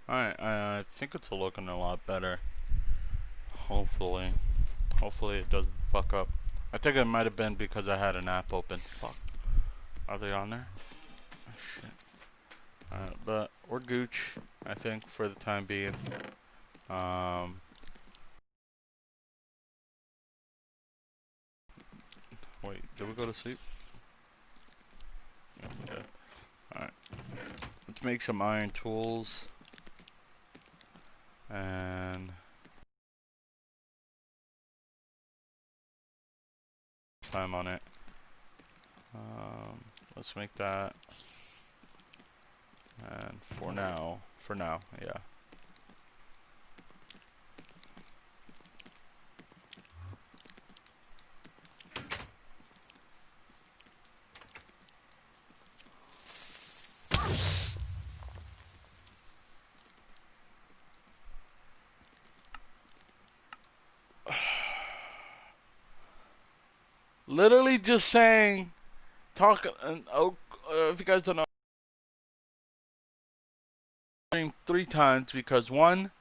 Alright, I think it's looking a lot better. Hopefully. Hopefully it doesn't fuck up. I think it might have been because I had an app open. Fuck. Are they on there? Oh, shit. But we're gooch, I think, for the time being. Wait, did we go to sleep? Yeah, we did. Alright. Let's make some iron tools. And time on it. Let's make that. And for now, yeah. Literally just saying, talking, and if you guys don't know, 3 times because one,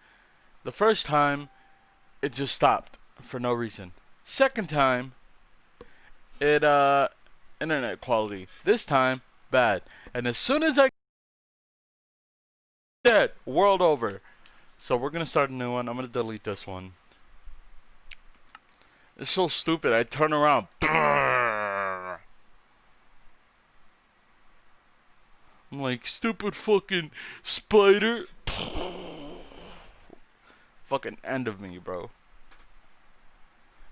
the first time, it just stopped for no reason. Second time, it, internet quality. This time, bad. And as soon as I dead, world over. So we're gonna start a new one. I'm gonna delete this one. It's so stupid. I turn around. I'm like, stupid fucking spider. Fucking end of me, bro.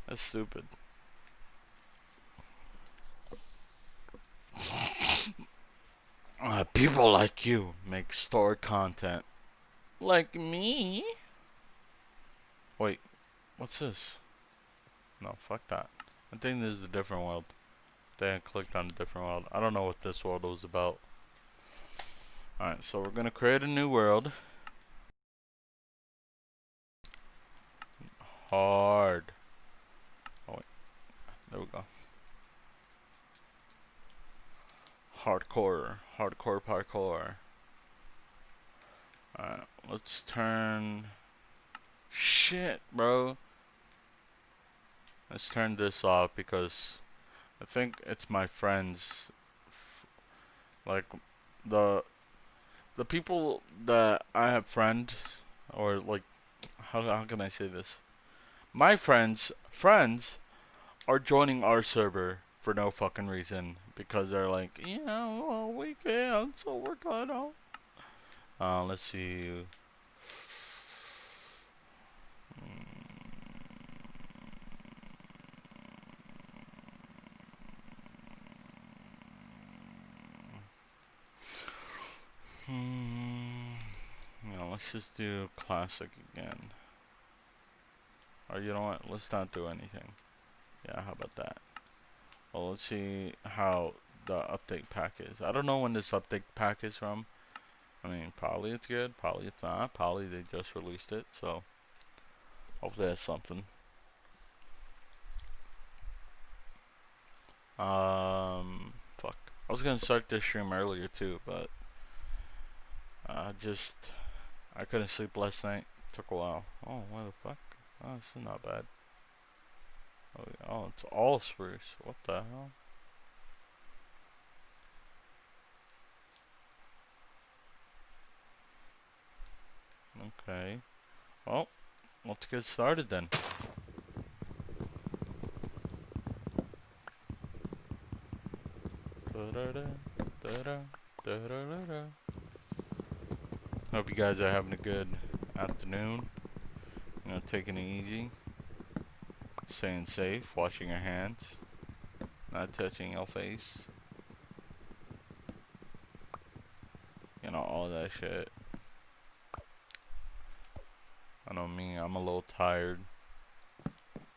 That's stupid. People like you make stored content. Like me? Wait, what's this? No, fuck that. I think this is a different world. I clicked on a different world. I don't know what this world was about. Alright, so we're gonna create a new world. Hard. Oh wait, there we go. Hardcore parkour. Alright, let's turn... Shit, bro. Let's turn this off because I think it's my friends. Like, the people that I have friends, or like, how can I say this? My friends are joining our server for no fucking reason because they're like, yeah, well, we can, so we're gonna. Let's see. Let's just do classic again. Or you know what? Let's not do anything. Yeah, how about that? Well, let's see how the update pack is. I don't know when this update pack is from. I mean, probably it's good, probably it's not. Probably they just released it, so hopefully that's something. Fuck. I was gonna start this stream earlier too, but I couldn't sleep last night. Took a while. Oh, what the fuck? Oh, this is not bad. Oh, it's all spruce. What the hell? Okay. Well, let's get started then. Hope you guys are having a good afternoon. You know, taking it easy. Staying safe, washing your hands, not touching your face. You know, all that shit. I know me, I'm a little tired.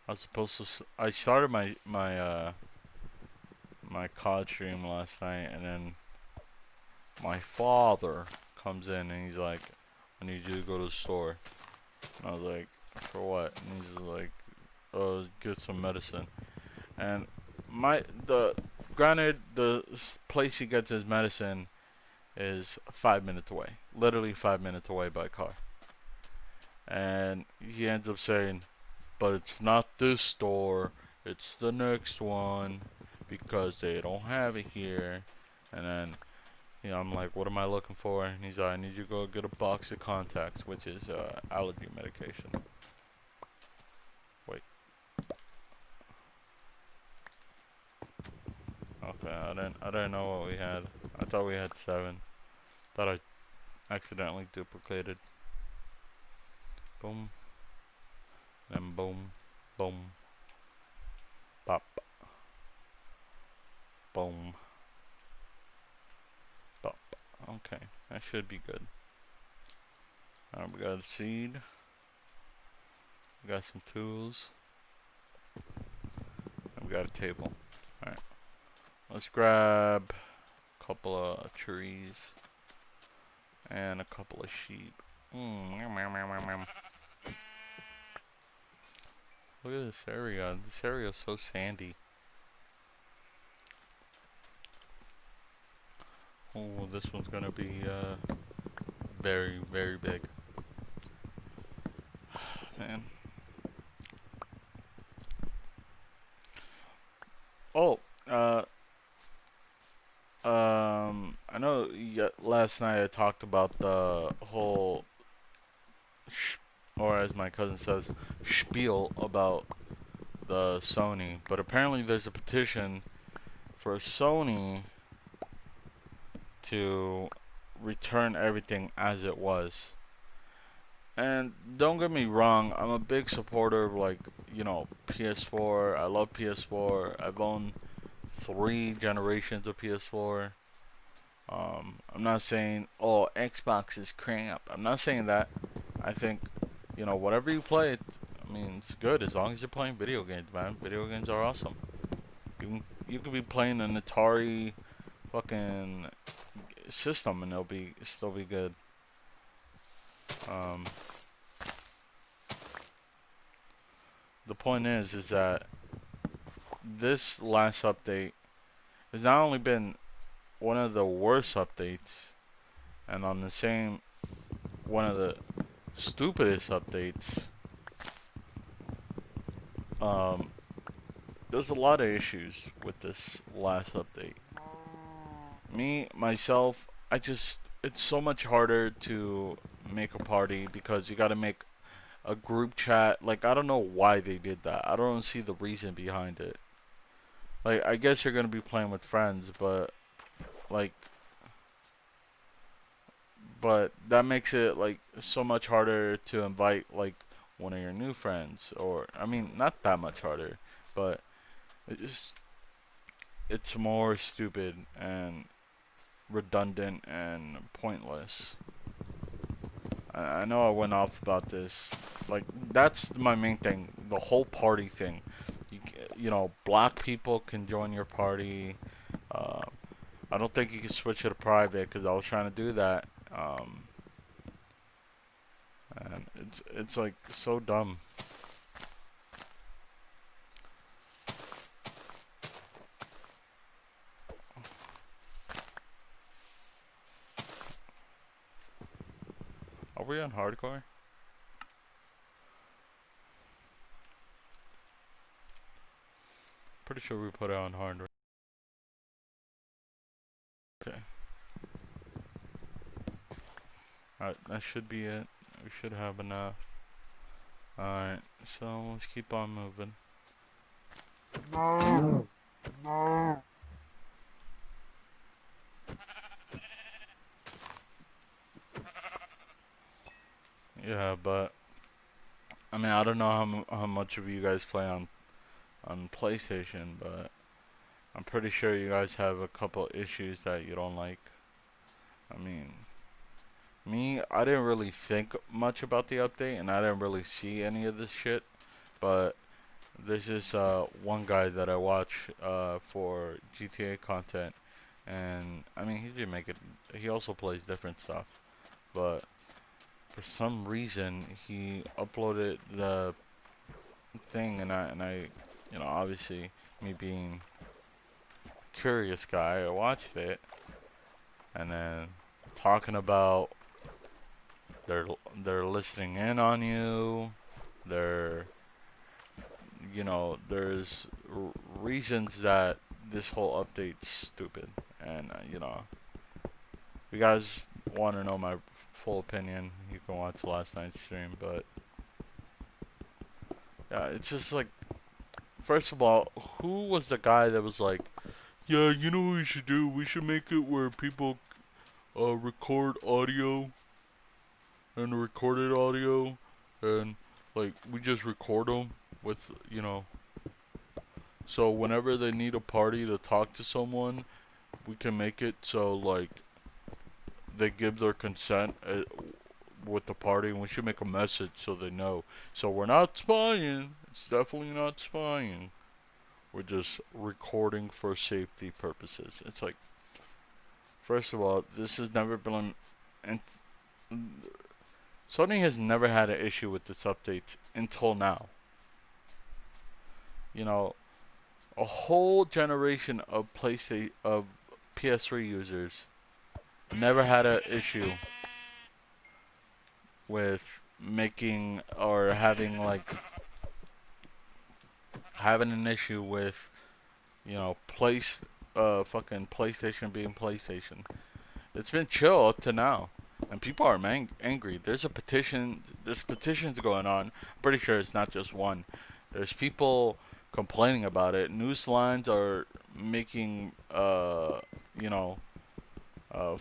I was supposed to, I started my COD stream last night, and then my father comes in and he's like, I need you to go to the store. And I was like, for what? And he's like, oh, get some medicine. And granted, the place he gets his medicine is 5 minutes away. Literally 5 minutes away by car. And he ends up saying, but it's not this store, it's the next one, because they don't have it here. And then, I'm like, what am I looking for? And he's like, I need you to go get a box of contacts, which is allergy medication. Wait. Okay, I didn't know what we had. I thought we had 7. Thought I accidentally duplicated. Boom. Then boom. Boom. Pop. Boom. Pop. Okay, that should be good. Alright, we got a seed. We got some tools. And we got a table. Alright. Let's grab a couple of trees. And a couple of sheep. Look at this area. This area is so sandy. Oh, this one's gonna be very, very big. Man. Oh, I know last night I talked about the whole, or as my cousin says, spiel about the Sony, but apparently there's a petition for Sony to return everything as it was. And don't get me wrong, I'm a big supporter of, like, PS4. I love PS4. I've owned 3 generations of PS4. I'm not saying, oh, Xbox is crap. I'm not saying that. I think, whatever you play, it's good as long as you're playing video games, man. Video games are awesome. You can be playing an Atari fucking system and it'll still be good. The point is that this last update has not only been one of the worst updates, and on the same, one of the stupidest updates. There's a lot of issues with this last update. Myself, it's so much harder to make a party because you gotta make a group chat. Like, I don't know why they did that. I don't see the reason behind it. Like, I guess you're gonna be playing with friends, but, like, that makes it, like, so much harder to invite, like, one of your new friends. Or, not that much harder, but it's more stupid and redundant and pointless. I know I went off about this. Like, that's my main thing. The whole party thing. Black people can join your party. I don't think you can switch it to private because I was trying to do that. And it's like so dumb. Are we on hardcore? Pretty sure we put it on hard. Okay. Alright, that should be it. We should have enough. Alright, so let's keep on moving. Yeah, but I don't know how much of you guys play on PlayStation, but I'm pretty sure you guys have a couple issues that you don't like. I didn't really think much about the update, and I didn't really see any of this shit, but there's this one guy that I watch for GTA content, and he also plays different stuff, but for some reason he uploaded the thing, and I obviously, me being curious guy, I watched it, and then talking about they're they're listening in on you. They're, you know, there's reasons that this whole update's stupid. And you know, if you guys want to know my full opinion, you can watch last night's stream. But yeah, it's just like, first of all, who was the guy that was like, yeah, you know what we should do? We should make it where people record audio and recorded audio, and like we just record them with, you know, so whenever they need a party to talk to someone, we can make it so like they give their consent with the party, and we should make a message so they know. So we're not spying. It's definitely not spying. We're just recording for safety purposes. It's like, first of all, this has never been, and Sony has never had an issue with this update until now. You know, a whole generation of PlayStation of PS3 users never had an issue with making or having like having an issue with, you know, fucking PlayStation being PlayStation. It's been chill up to now, and people are angry. There's a petition. There's petitions going on. I'm pretty sure it's not just one. There's people complaining about it. News lines are making you know,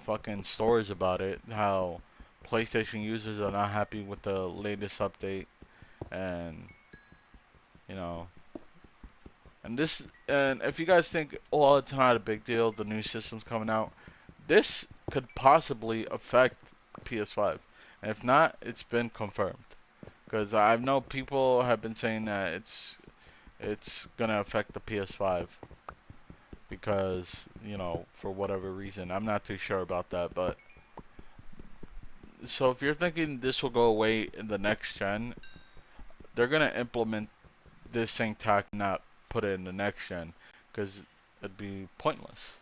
fucking stories about it. How PlayStation users are not happy with the latest update, and you know, and if you guys think, oh, it's not a big deal, the new system's coming out, this could possibly affect PS5. And if not, it's been confirmed. Because I know people have been saying that it's gonna affect the PS5 because, you know, for whatever reason. I'm not too sure about that, but so if you're thinking this will go away in the next gen, they're gonna implement this same tack, not put it in the next gen, because it'd be pointless.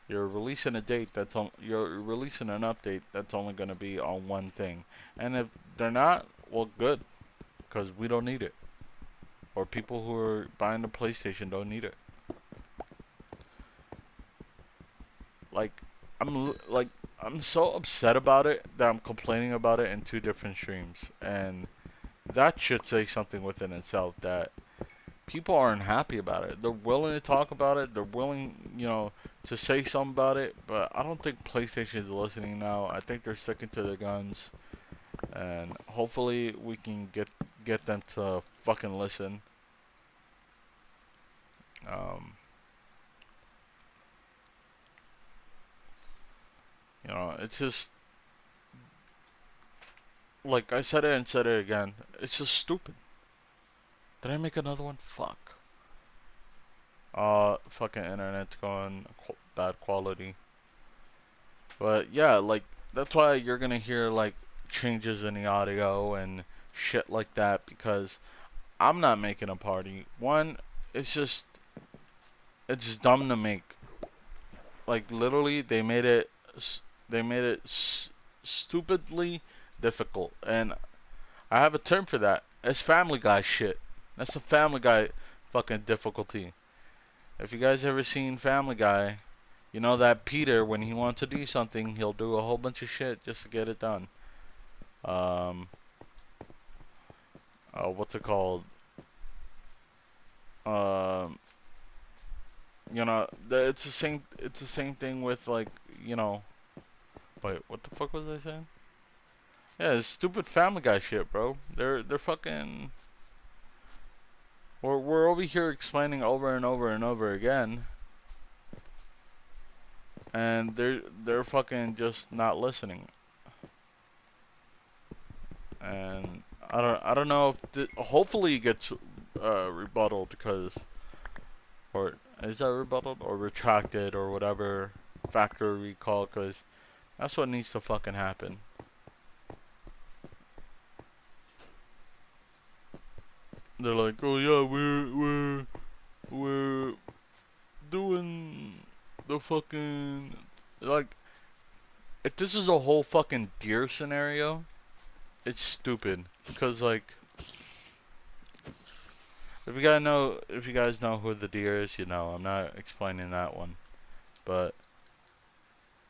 You're releasing a date that's on. You're releasing an update that's only going to be on one thing, and if they're not, well, good, because we don't need it, or people who are buying the PlayStation don't need it. Like, I'm so upset about it that I'm complaining about it in two different streams, and that should say something within itself that people aren't happy about it. They're willing to talk about it. They're willing, you know, to say something about it. But I don't think PlayStation is listening now. I think they're sticking to their guns, and hopefully we can get them to fucking listen. You know, it's just like I said it and said it again. It's just stupid. Did I make another one? Fuck. Fucking internet's going bad quality. But yeah, like that's why you're gonna hear like changes in the audio and shit like that, because I'm not making a party. One, it's just it's dumb to make. Like literally, they made it stupidly difficult, and I have a term for that. It's Family Guy shit. That's a Family Guy fucking difficulty. If you guys ever seen Family Guy, you know that Peter, when he wants to do something, he'll do a whole bunch of shit just to get it done. What's it called? Um, you know, it's the same. It's the same thing with like, you know. Wait, what the fuck was I saying? Yeah, it's stupid Family Guy shit, bro. They're fucking. We're over here explaining over and over and over again, and they're fucking just not listening. And I don't know if hopefully it gets rebutted, because, or is that rebutted or retracted or whatever, factory recall, because that's what needs to fucking happen. They're like, oh yeah, we're doing the fucking, like, if this is a whole fucking deer scenario, it's stupid. Because like, if you guys know who the deer is, you know. I'm not explaining that one, but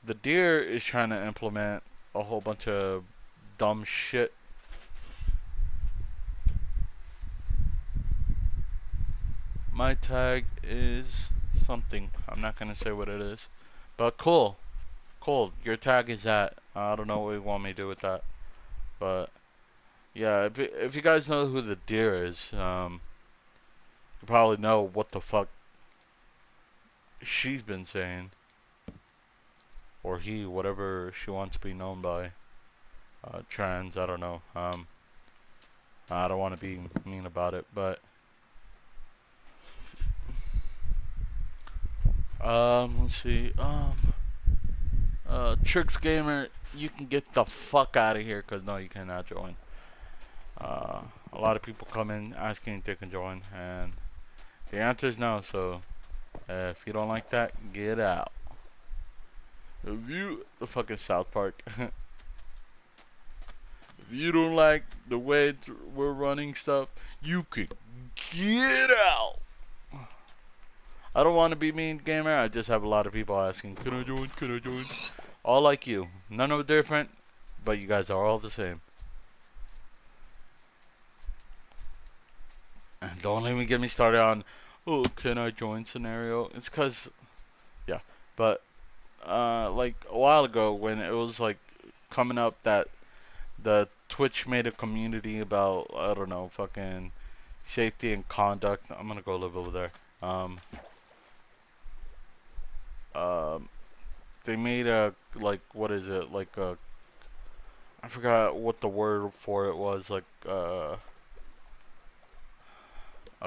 the deer is trying to implement a whole bunch of dumb shit. My tag is something. I'm not gonna say what it is, but cool. Cool. Your tag is that. I don't know what you want me to do with that, but yeah. If you guys know who the deer is, you probably know what the fuck she's been saying, or he, whatever she wants to be known by. Trans. I don't know. I don't want to be mean about it, but let's see. Tricks Gamer, you can get the fuck out of here, cause no, you cannot join. A lot of people come in asking if they can join, and the answer is no. So if you don't like that, get out. If you the fucking South Park, if you don't like the way we're running stuff, you can get out. I don't want to be mean, gamer. I just have a lot of people asking, can I join? Can I join? All like you. None are different, but you guys are all the same. And don't even get me started on, oh, can I join scenario. It's cause, yeah. But, like a while ago when it was like coming up that the Twitch made a community about, I don't know, fucking safety and conduct. I'm gonna go live over there. Um, they made a, like, what is it, like a, I forgot what the word for it was, like, a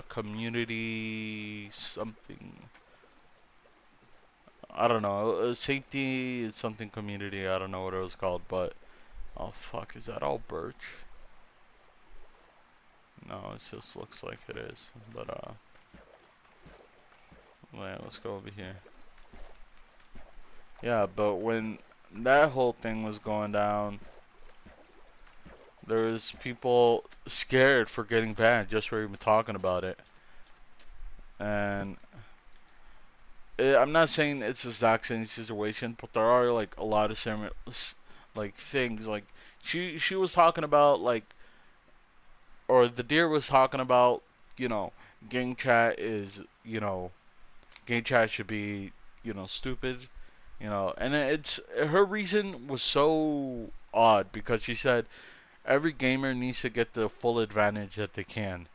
community something. I don't know. Safety is something community. I don't know what it was called, but oh fuck, is that all birch? No, it just looks like it is. But wait, let's go over here. Yeah, but when that whole thing was going down, there was people scared for getting banned just for even talking about it. And I'm not saying it's the exact same situation, but there are like a lot of similar like things. Like she was talking about like, or the deer was talking about, you know, gang chat is, you know, gang chat should be, you know, stupid, you know, and it's her reason was so odd because she said every gamer needs to get the full advantage that they can,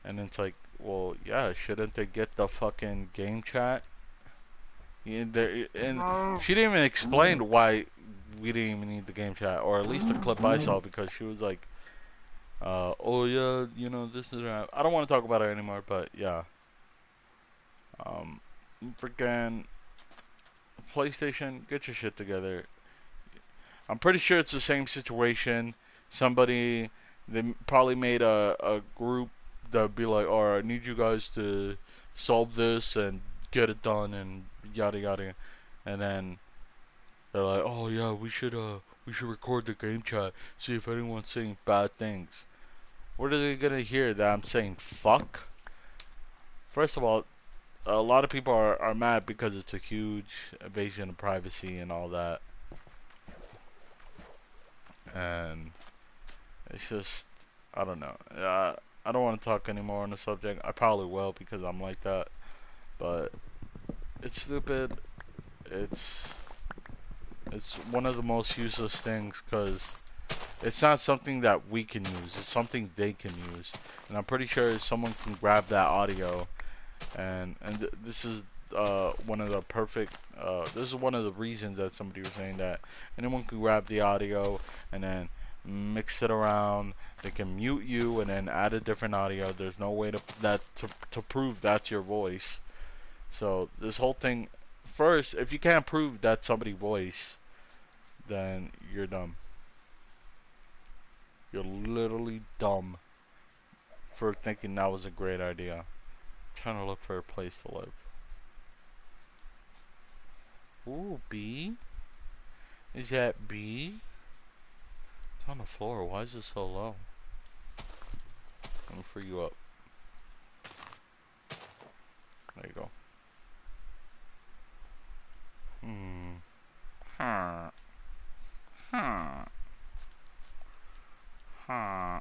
and it's like, well, yeah, shouldn't they get the fucking game chat? And she didn't even explain why we didn't even need the game chat, or at least the clip I saw, because she was like, oh yeah, you know, this is that. I don't want to talk about it anymore, but yeah. Freaking PlayStation, get your shit together. I'm pretty sure it's the same situation. Somebody, they probably made a group that'd be like, alright, I need you guys to solve this and get it done and yada yada. And then they're like, oh yeah, we should record the game chat, see if anyone's saying bad things. What are they gonna hear, that I'm saying fuck? First of all, a lot of people are mad because it's a huge invasion of privacy and all that. And it's just, I don't know. I don't want to talk anymore on the subject. I probably will because I'm like that. But it's stupid. It's one of the most useless things because it's not something that we can use. It's something they can use. And I'm pretty sure someone can grab that audio. And this is one of the perfect. This is one of the reasons that somebody was saying that anyone can grab the audio and then mix it around. They can mute you and then add a different audio. There's no way to prove that's your voice. So this whole thing, first, if you can't prove that's somebody's voice, then you're dumb. You're literally dumb for thinking that was a great idea. I'm trying to look for a place to live. Ooh, bee. Is that B? It's on the floor. Why is it so low? Let me free you up. There you go. Huh. Huh. Huh.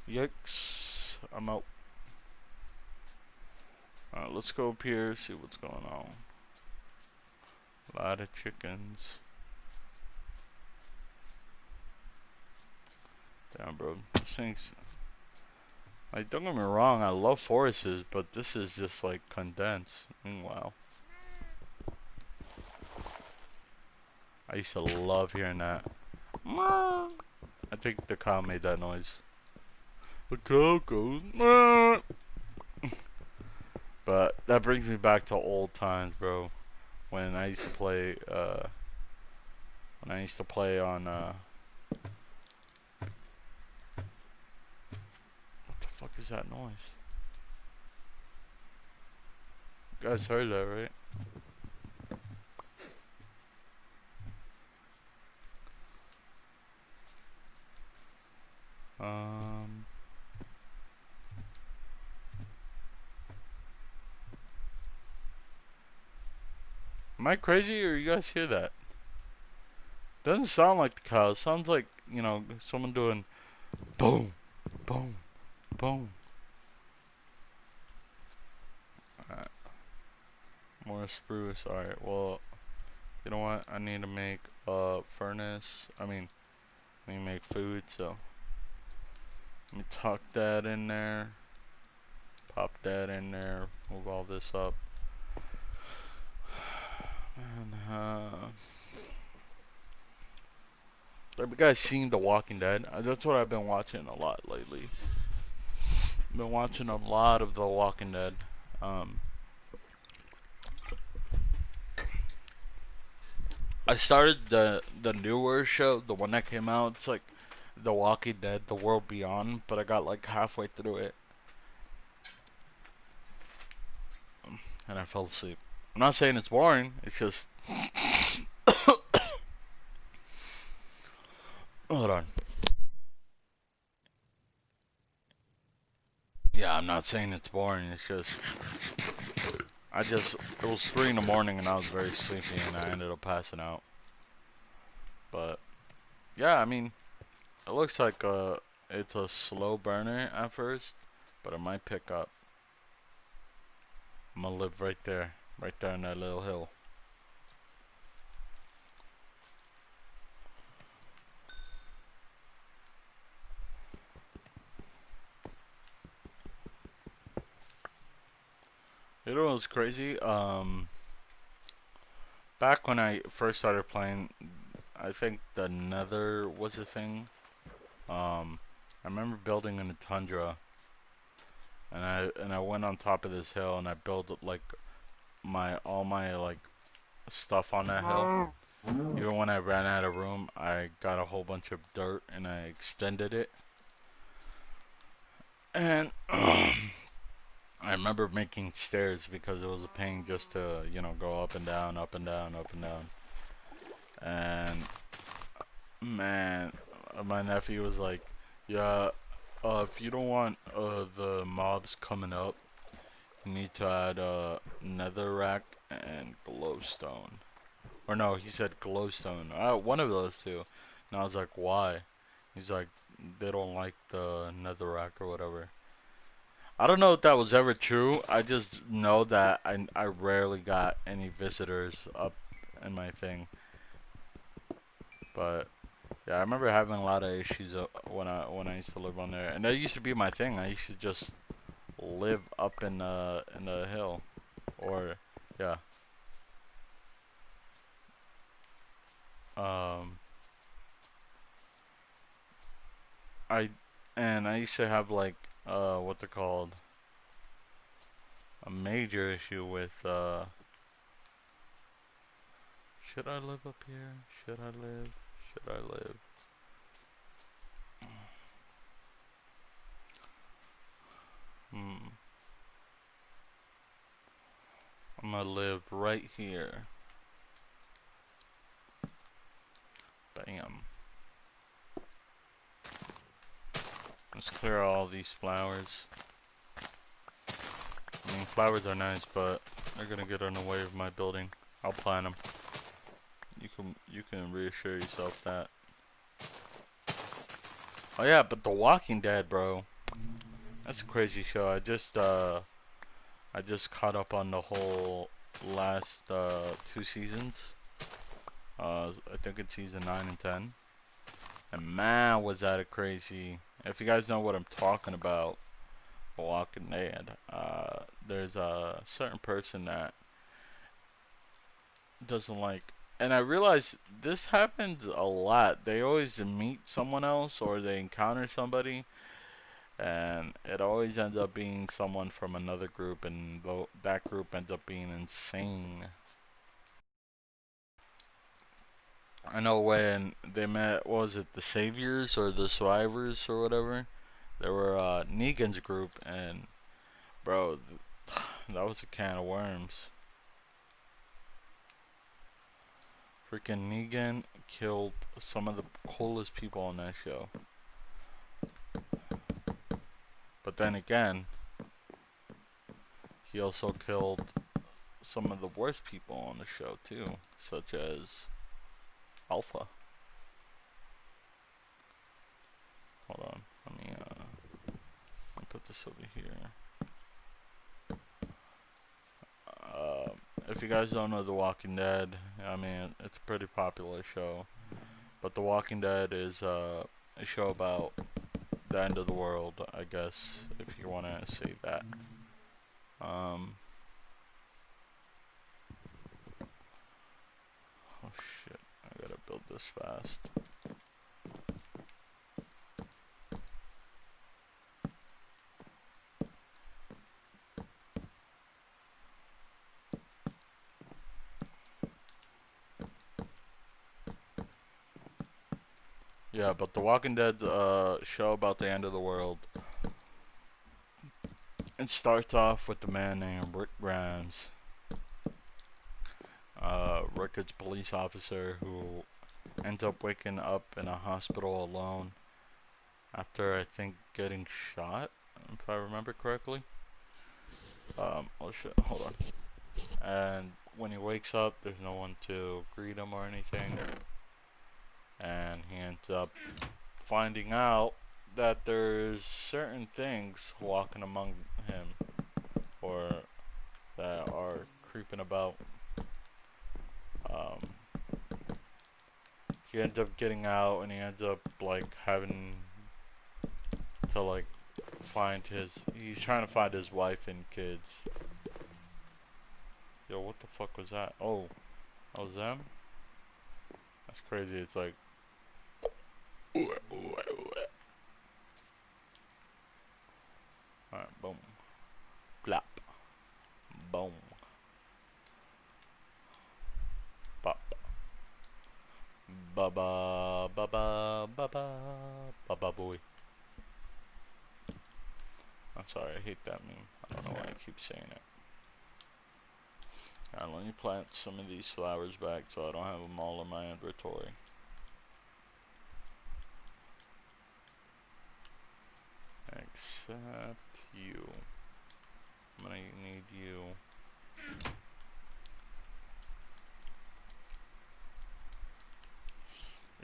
Yikes. I'm out. Alright, let's go up here, see what's going on. A lot of chickens. Damn, bro. This thing's... Like, don't get me wrong, I love forests, but this is just, like, condensed. Wow. I used to love hearing that. I think the cow made that noise. The cow goes... But that brings me back to old times, bro. When I used to play, on, what the fuck is that noise? You guys heard that, right? Am I crazy or you guys hear that? Doesn't sound like the cow. It sounds like, you know, someone doing boom, boom, boom. Alright. More spruce. Alright, well, you know what? I need to make a furnace. I need to make food, so let me tuck that in there. Pop that in there. Move all this up. And, have you guys seen The Walking Dead? That's what I've been watching a lot lately. Been watching a lot of The Walking Dead. I started the newer show, the one that came out. It's like The Walking Dead, The World Beyond, but I got like halfway through it, and I fell asleep. I'm not saying it's boring. It's just hold on. Yeah, I'm not saying it's boring. It's just it was 3 in the morning and I was very sleepy and I ended up passing out. But yeah, I mean, it looks like it's a slow burner at first, but it might pick up. I'm gonna live right there in that little hill. You know what's crazy? Back when I first started playing, I think the Nether was a thing. I remember building in a tundra, and I went on top of this hill and I built like all my like stuff on that hill. Even when I ran out of room, I got a whole bunch of dirt and I extended it. And I remember making stairs because it was a pain just to, you know, go up and down, up and down, up and down. And man, my nephew was like, yeah, if you don't want the mobs coming up, you need to add netherrack and glowstone. Or no, he said glowstone. One of those two. And I was like, why? He's like, they don't like the netherrack or whatever. I don't know if that was ever true. I just know that I rarely got any visitors up in my thing. But yeah, I remember having a lot of issues when I used to live on there, and that used to be my thing. I used to just live up in the hill, or yeah. Um, I and I used to have like what they're called, a major issue with should I live up here? Should I live? Should I live? I'm gonna live right here. Let's clear all these flowers. I mean, flowers are nice, but they're gonna get in the way of my building. I'll plant them. You can reassure yourself that. Oh yeah, but The Walking Dead, bro. That's a crazy show. I just caught up on the whole last 2 seasons. I think it's season 9 and 10. And man, was that a crazy. If you guys know what I'm talking about, The Walking Dead, there's a certain person that doesn't like, and I realize this happens a lot. They always meet someone else or they encounter somebody, and it always ends up being someone from another group, and that group ends up being insane. I know when they met, what was it, the Saviors or the Survivors or whatever? They were Negan's group, and bro, that was a can of worms. Freaking Negan killed some of the coolest people on that show. But then again, he also killed some of the worst people on the show too, such as Alpha. Hold on, let me put this over here. If you guys don't know The Walking Dead, I mean, it's a pretty popular show. But The Walking Dead is a show about the end of the world, I guess, if you want to say that. Oh shit, I gotta build this fast. Yeah, but The Walking Dead's show about the end of the world. It starts off with a man named Rick Grimes. Rick is a police officer who ends up waking up in a hospital alone after, I think, getting shot, if I remember correctly. Oh shit, hold on. And when he wakes up, there's no one to greet him or anything. And he ends up finding out that there's certain things walking among him, or that are creeping about. Um, he ends up getting out, and he ends up like having to like find his. He's trying to find his wife and kids. Yo, what the fuck was that? Oh, that was them? That's crazy. It's like. Alright, boom. Clap. Boom. Pop. Baba, baba, baba, baba boy. I'm sorry, I hate that meme. I don't know why I keep saying it. Alright, let me plant some of these flowers back so I don't have them all in my inventory. Except you. I'm gonna need you.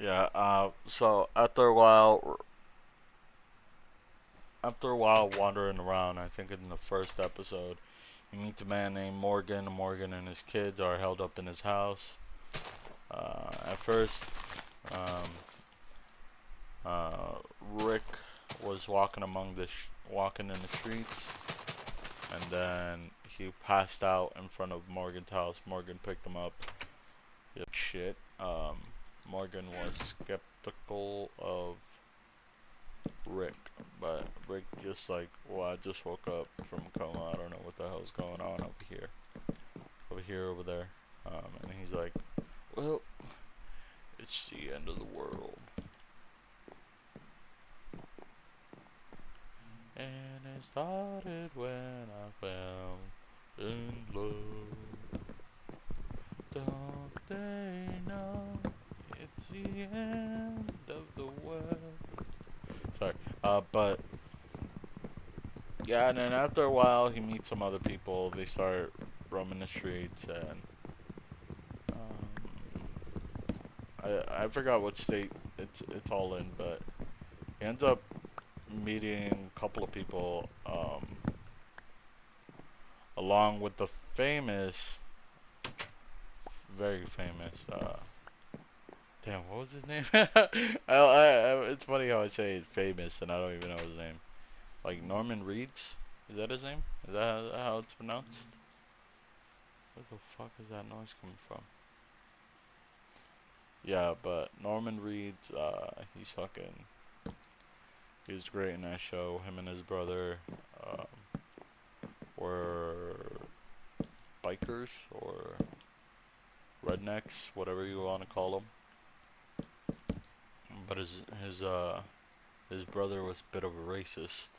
Yeah, so after a while wandering around, I think in the first episode, he meets a man named Morgan. Morgan and his kids are held up in his house. At first, um, Rick was walking in the streets, and then he passed out in front of Morgan's house. Morgan picked him up. Yep, shit. Morgan was skeptical of Rick, but Rick just like, well, I just woke up from a coma. I don't know what the hell's going on over there. And he's like, well, it's the end of the world. And it started when I fell in love. Don't they know it's the end of the world? Sorry, but yeah, and then after a while, he meets some other people. They start roaming the streets, and I forgot what state it's all in, but he ends up meeting a couple of people, along with the famous, very famous. Damn, what was his name? It's funny how I say famous and I don't even know his name. Like Norman Reedus? Is that his name? Is that how it's pronounced? Where the fuck is that noise coming from? Yeah, but Norman Reedus, he's fucking, he was great in that show. Him and his brother, um, were bikers or rednecks, whatever you want to call them. But his brother was a bit of a racist,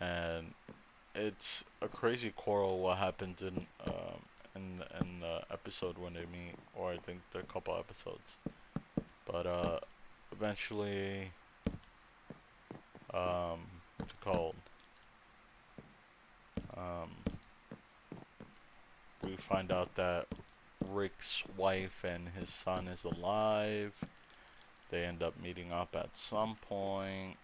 and it's a crazy quarrel what happens in the episode when they meet, or I think the couple episodes. But eventually, what's it called? Um, we find out that Rick's wife and his son is alive. They end up meeting up at some point.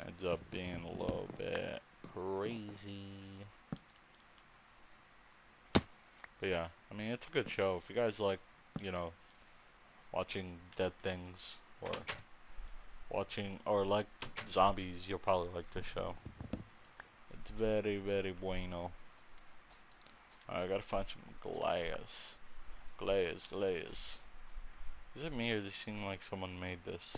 Ends up being a little bit crazy. But yeah, I mean, it's a good show. If you guys like, you know, watching dead things or watching or like zombies, you'll probably like this show. It's very, very bueno. I gotta find some glass. Glass. Is it me or does it seem like someone made this?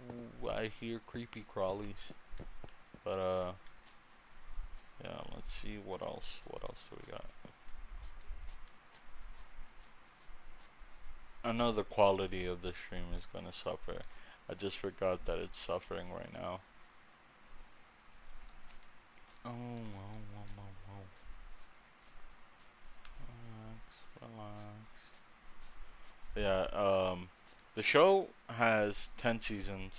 Ooh, I hear creepy crawlies. But yeah, let's see what else. What else do we got? I know the quality of the stream is gonna suffer. I just forgot that it's suffering right now. Oh, whoa. Relax. Yeah, the show has 10 seasons.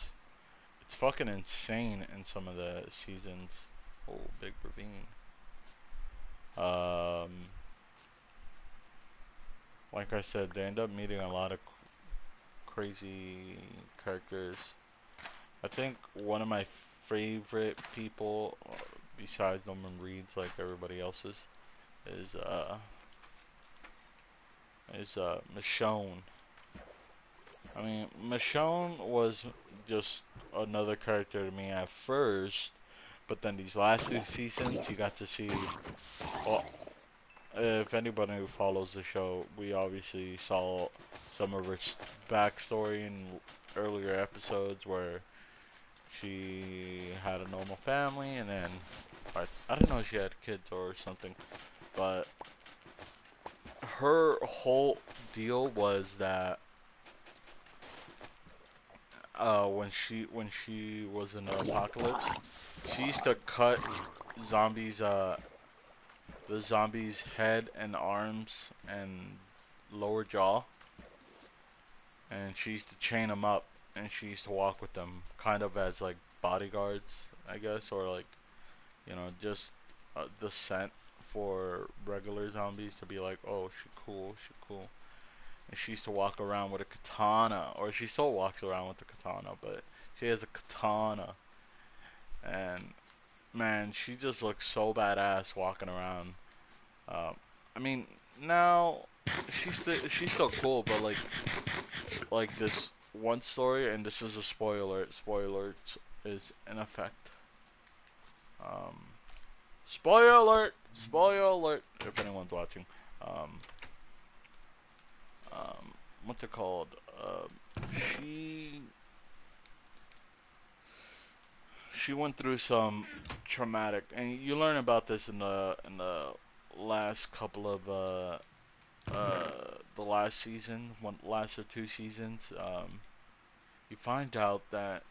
It's fucking insane in some of the seasons. Oh, big ravine. Like I said, they end up meeting a lot of crazy characters. I think one of my favorite people, besides Norman Reedus, like everybody else's, is Michonne. I mean, Michonne was just another character to me at first, but then these last two seasons, you got to see. Well, if anybody who follows the show, we obviously saw some of her backstory in earlier episodes where she had a normal family, and then I don't know if she had kids or something, but her whole deal was that when she was in the apocalypse, she used to cut zombies the zombies' head and arms and lower jaw, and she used to chain them up, and she used to walk with them, kind of as like bodyguards, I guess, or like, you know, just the scent for regular zombies to be like, oh, she cool. And she used to walk around with a katana, or she still walks around with a katana, but she has a katana, and man, she just looks so badass walking around. Um, I mean, now she's still cool, but like this one story, and this is a spoiler. Spoiler is in effect. Um, spoiler alert! Spoiler alert! If anyone's watching. Um, what's it called? She she went through some traumatic, and you learn about this in the last couple of the last season, one last or two seasons. You find out that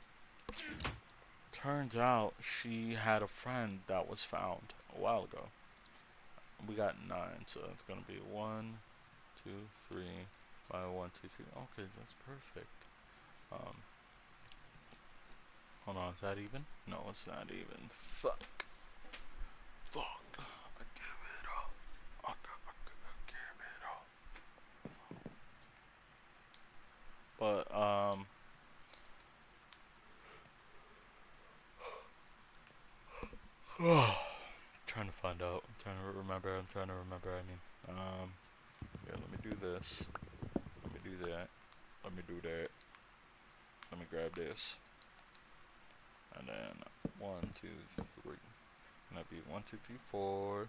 turns out she had a friend that was found a while ago. We got 9, so it's gonna be 1, 2, 3, by 1, 2, 3. Okay, that's perfect. Um, hold on, is that even? No, it's not even. Fuck. Fuck. I give it up. Give it up. But trying to find out. I'm trying to remember. I mean, yeah. Let me do this. Let me do that. Let me do that. Let me grab this. And then 1, 2, 3. And that'd be 1, 2, 3, 4,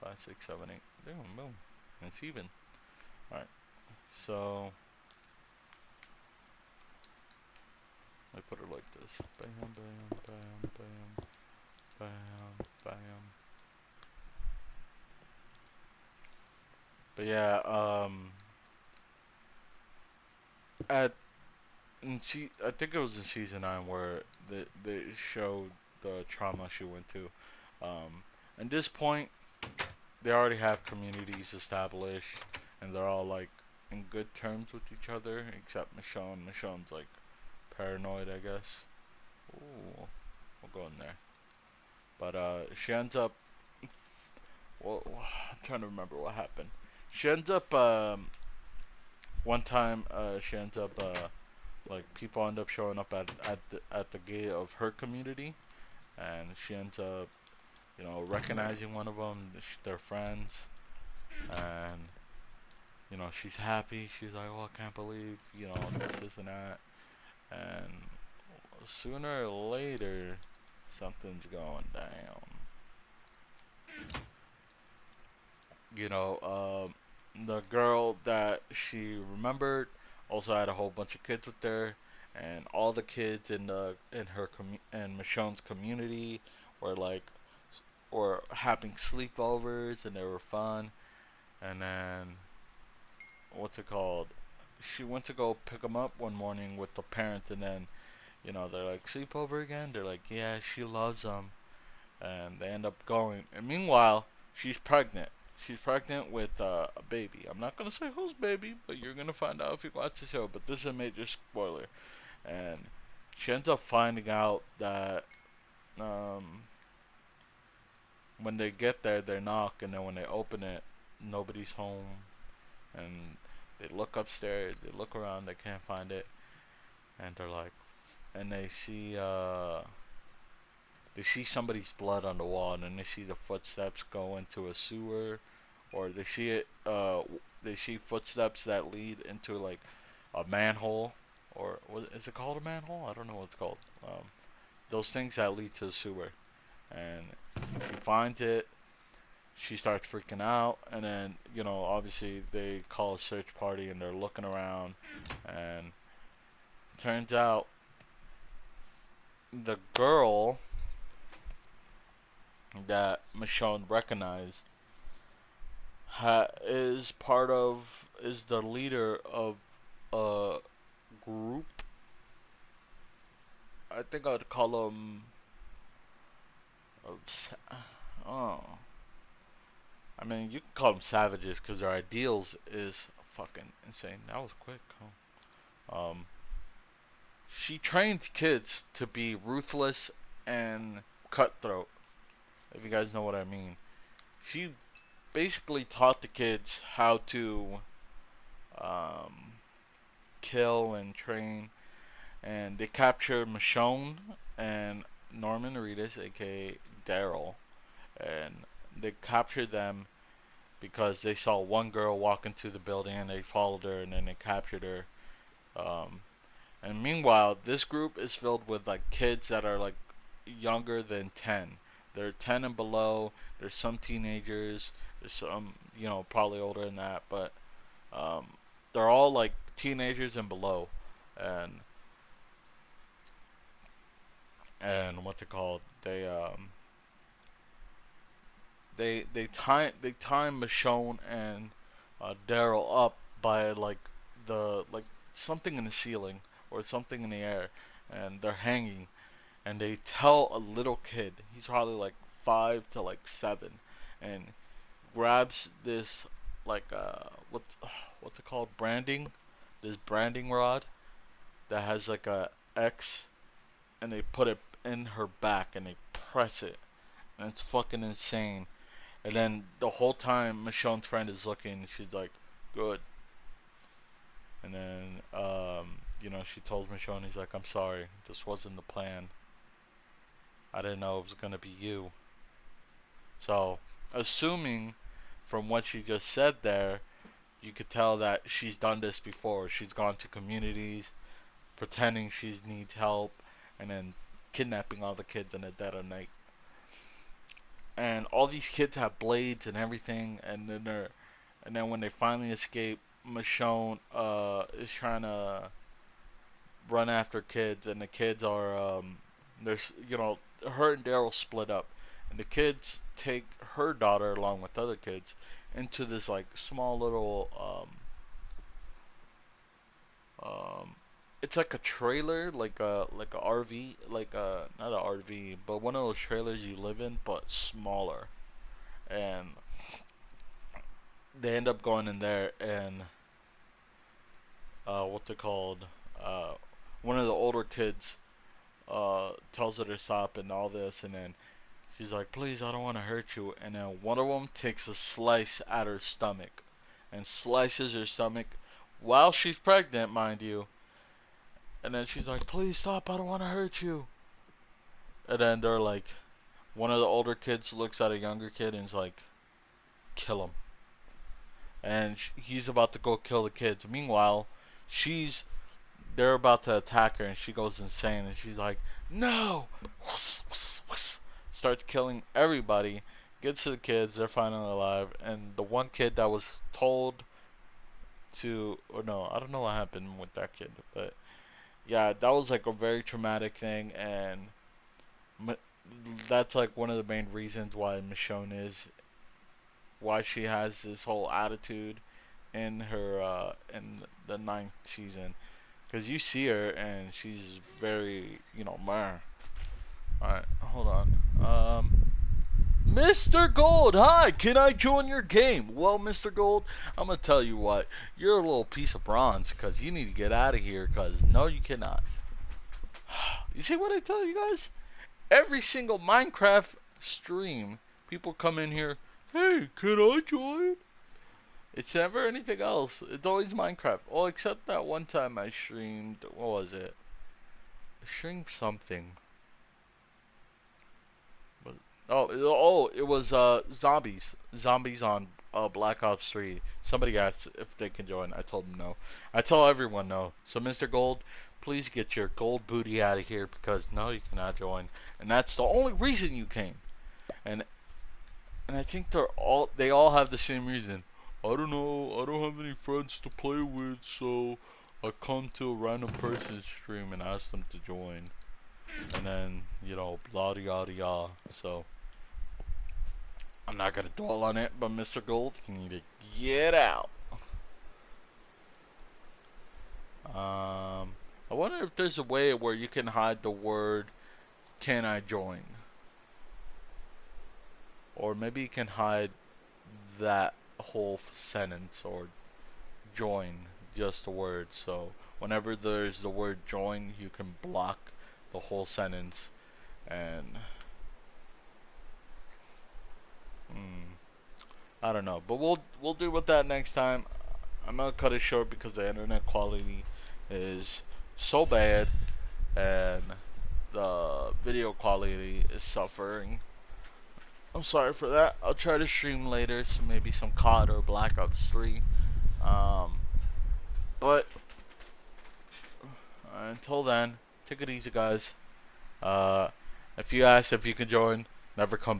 5, 6, 7, 8. Boom, boom. And it's even. Alright. So I put it like this. Bam, bam, bam, bam, bam, bam. But yeah, at I think it was in season 9 where they showed the trauma she went to. At this point, they already have communities established, and they're all like in good terms with each other, except Michonne. Michonne's like paranoid, I guess. Ooh, we'll go in there. But she ends up. Well, I'm trying to remember what happened. She ends up one time. She ends up like people end up showing up at the gate of her community, and she ends up recognizing one of them. They're friends, and she's happy. She's like, "Oh, I can't believe this and that." And sooner or later, something's going down. The girl that she remembered also had a whole bunch of kids with her, and all the kids in Michonne's community were like were having sleepovers, and they were fun. And then what's it called? She went to go pick them up one morning with the parents, and then they're like, sleepover again. They're like, yeah, she loves them, and they end up going. And meanwhile, she's pregnant. She's pregnant with a baby. I'm not gonna say whose baby, but you're gonna find out if you watch the show. But this is a major spoiler. And she ends up finding out that um, when they get there, they knock, and then when they open it, nobody's home. And they look upstairs, they look around, they can't find it, and they're like, and they see somebody's blood on the wall, and then they see the footsteps go into a sewer, or they see footsteps that lead into like a manhole, or is it called a manhole? I don't know what it's called. Those things that lead to the sewer, and she finds it. She starts freaking out, and then obviously they call a search party, and they're looking around, and turns out the girl that Michonne recognized is the leader of a group. I think I'd call them. Oh, I mean, you can call them savages because their ideals is fucking insane. That was quick. Huh? She trains kids to be ruthless and cutthroat. If you guys know what I mean, she basically taught the kids how to um, kill and train, and they captured Michonne and Norman Reedus, aka Daryl, and they captured them because they saw one girl walk into the building, and they followed her, and then they captured her. Um, and meanwhile, this group is filled with like kids that are like younger than 10. They're 10 and below. There's some teenagers. There's some, probably older than that, but um, they're all like teenagers and below. And what's it called? They time Michonne and Daryl up by like something in the ceiling or something in the air, and they're hanging. And they tell a little kid, he's probably like 5 to 7, and grabs this like what's it called, branding, this branding rod, that has like a X, and they put it in her back and they press it, and it's fucking insane. And then the whole time Michonne's friend is looking, she's like, "Good." And then she tells Michonne, he's like, "I'm sorry, this wasn't the plan. I didn't know it was gonna be you." So, assuming from what she just said there, you could tell that she's done this before. She's gone to communities pretending she needs help, and then kidnapping all the kids in the dead of night. And all these kids have blades and everything, and then when they finally escape, Michonne is trying to run after kids, and the kids are there's her and Daryl split up, and the kids take her daughter along with other kids into this like small little it's like a trailer, like a RV, like a not a RV, but one of those trailers you live in, but smaller. And they end up going in there, and what's it called? Uh, One of the older kids tells her to stop and all this, and then she's like, "Please, I don't want to hurt you." And then one of them takes a slice at her stomach, and slices her stomach while she's pregnant, mind you. And then she's like, "Please stop, I don't want to hurt you." And then they're like, one of the older kids looks at a younger kid and is like, "Kill him." And he's about to go kill the kids. Meanwhile, she's they're about to attack her, and she goes insane, and she's like, "No!" Starts killing everybody. Gets to the kids. They're finally alive, and the one kid that was told to, or no, I don't know what happened with that kid, but yeah, that was like a very traumatic thing, and that's like one of the main reasons why Michonne is why she has this whole attitude in her in the ninth season, because you see her and she's very meh. All right, hold on. Mr. Gold, hi, can I join your game? Well, Mr. Gold, I'm gonna tell you what, you're a little piece of bronze, because you need to get out of here, because no, you cannot. You see what I tell you guys? Every single Minecraft stream, people come in here, "Hey, can I join?" It's never anything else. It's always Minecraft. Well, except that one time I streamed, what was it? I streamed something. It was zombies. Zombies on Black Ops 3. Somebody asked if they can join. I told them no. I tell everyone no. So Mr. Gold, please get your gold booty out of here, because no, you cannot join. And that's the only reason you came. And I think they all have the same reason. "I don't know, I don't have any friends to play with, so I come to a random person's stream and ask them to join." And then, blah yada yada. So I'm not gonna dwell on it, but Mr. Gold, you need to get out. I wonder if there's a way where you can hide the word "Can I join?" Or maybe you can hide that whole sentence, or join, just the word. So whenever there's the word join, you can block the whole sentence. And I don't know, but we'll deal with that next time. I'm gonna cut it short because the internet quality is so bad, and the video quality is suffering. I'm sorry for that. I'll try to stream later, so maybe some COD or Black Ops 3. But until then, take it easy, guys. Uh, if you ask if you can join, never come